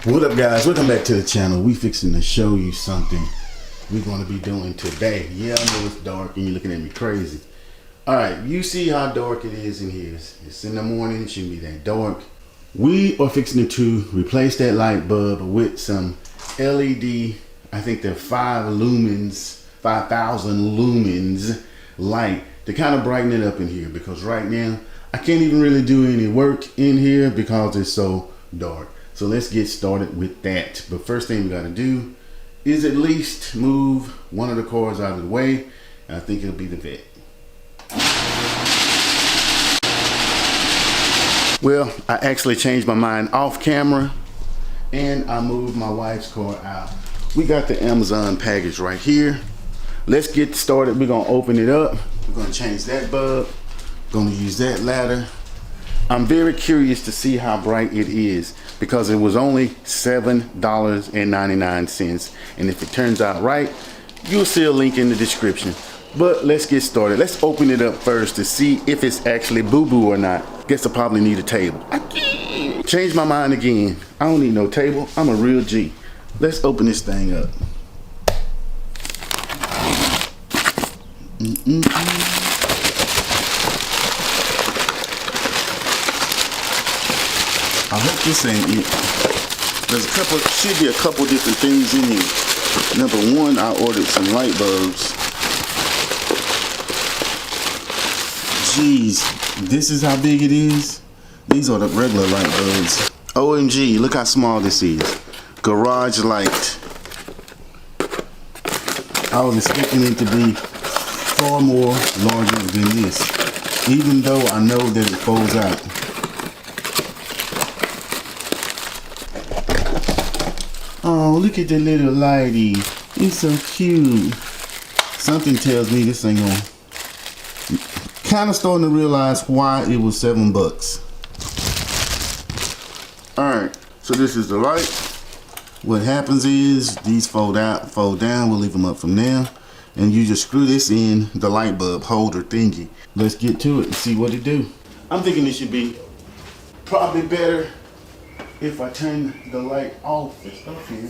What up, guys? Welcome back to the channel. We fixing to show you something we're going to be doing today. Yeah, I know it's dark and you're looking at me crazy. Alright, you see how dark it is in here. It's in the morning, it shouldn't be that dark. We are fixing to replace that light bulb with some LED, I think they're 5,000 lumens light to kind of brighten it up in here, because right now I can't even really do any work in here because it's so dark. So let's get started with that. But first thing we got to do is at least move one of the cars out of the way. And I think it'll be the Vet. Well, I actually changed my mind off camera and I moved my wife's car out. We got the Amazon package right here. Let's get started. We're going to open it up. We're going to change that bulb. Going to use that ladder. I'm very curious to see how bright it is because it was only $7.99. And if it turns out right, you'll see a link in the description. But let's get started. Let's open it up first to see if it's actually boo-boo or not. Guess I probably need a table. Change my mind again. I don't need no table. I'm a real G. Let's open this thing up. I hope this ain't it. There's should be a couple different things in here. Number one, I ordered some light bulbs. Jeez, this is how big it is. These are the regular light bulbs. OMG, look how small this is. Garage light. I was expecting it to be far more larger than this, even though I know that it folds out. Oh, look at the little lighty. It's so cute. Something tells me this ain't gonna... Kind of starting to realize why it was $7. Alright, so this is the light. What happens is these fold out, fold down. We'll leave them up from there. And you just screw this in the light bulb holder thingy. Let's get to it and see what it do. I'm thinking it should be probably better if I turn the light off and stuff here.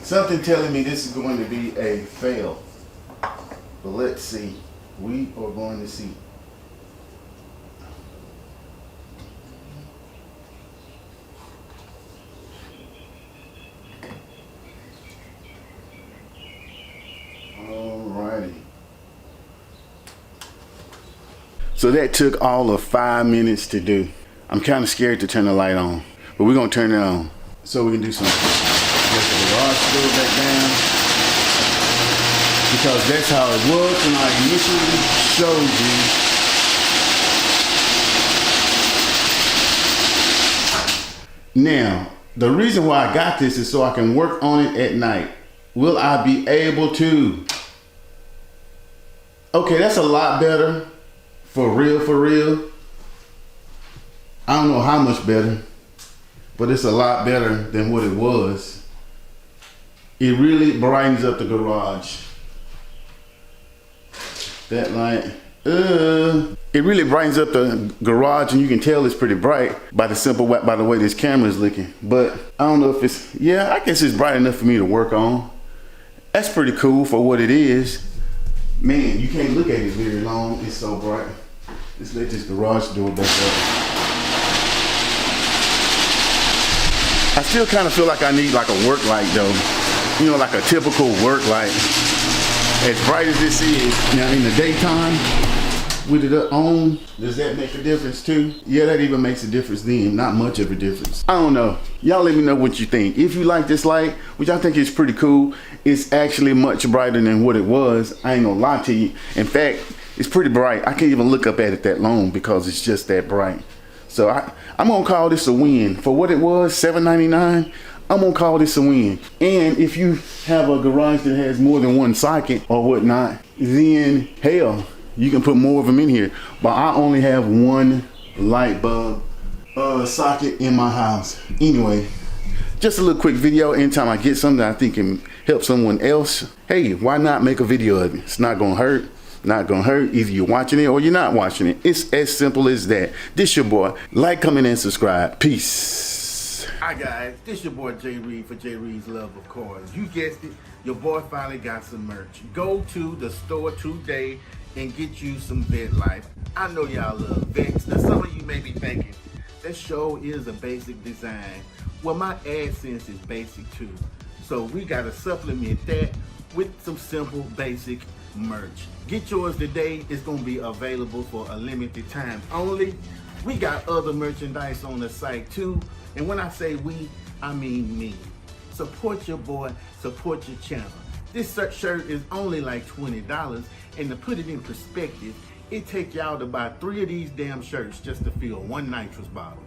Something telling me this is going to be a fail. But let's see. We are going to see. Alrighty. So that took all of 5 minutes to do. I'm kind of scared to turn the light on, but we're gonna turn it on so we can do something. Let the garage door back down, because that's how it was when I initially showed you. Now, the reason why I got this is so I can work on it at night. Will I be able to? Okay, that's a lot better. For real, for real. I don't know how much better, but it's a lot better than what it was. It really brightens up the garage. That light, it really brightens up the garage, and you can tell it's pretty bright by the way this camera is looking. But I don't know if it's, yeah, I guess it's bright enough for me to work on. That's pretty cool for what it is. Man, you can't look at it very long. It's so bright. Let's let this garage door back up. I still kind of feel like I need like a work light though. You know, like a typical work light. As bright as this is, now in the daytime, with it on, does that make a difference too? Yeah, that even makes a difference then. Not much of a difference. I don't know. Y'all let me know what you think. If you like this light, which I think is pretty cool, it's actually much brighter than what it was. I ain't gonna lie to you. In fact, it's pretty bright. I can't even look up at it that long because it's just that bright. So I'm gonna call this a win. For what it was, $7.99, I'm gonna call this a win. And if you have a garage that has more than one socket or whatnot, then hell, you can put more of them in here. But I only have one light bulb socket in my house. Anyway, just a little quick video. Anytime I get something that I think can help someone else, hey, why not make a video of it? It's not gonna hurt. Not gonna hurt. Either you're watching it or you're not watching it. It's as simple as that. This your boy. Like, comment, and subscribe. Peace. Hi guys, this your boy Jay Reed for Jay Reed's Love of Cars. You guessed it, your boy finally got some merch. Go to the store today and get you some Vet Life. I know y'all love Vets. Now some of you may be thinking, that show is a basic design. Well, my AdSense is basic too. So we gotta supplement that with some simple basic merch. Get yours today. It's gonna be available for a limited time only. We got other merchandise on the site too. And when I say we, I mean me. Support your boy, support your channel. This shirt is only like $20, and to put it in perspective, it take y'all to buy 3 of these damn shirts just to fill 1 nitrous bottle.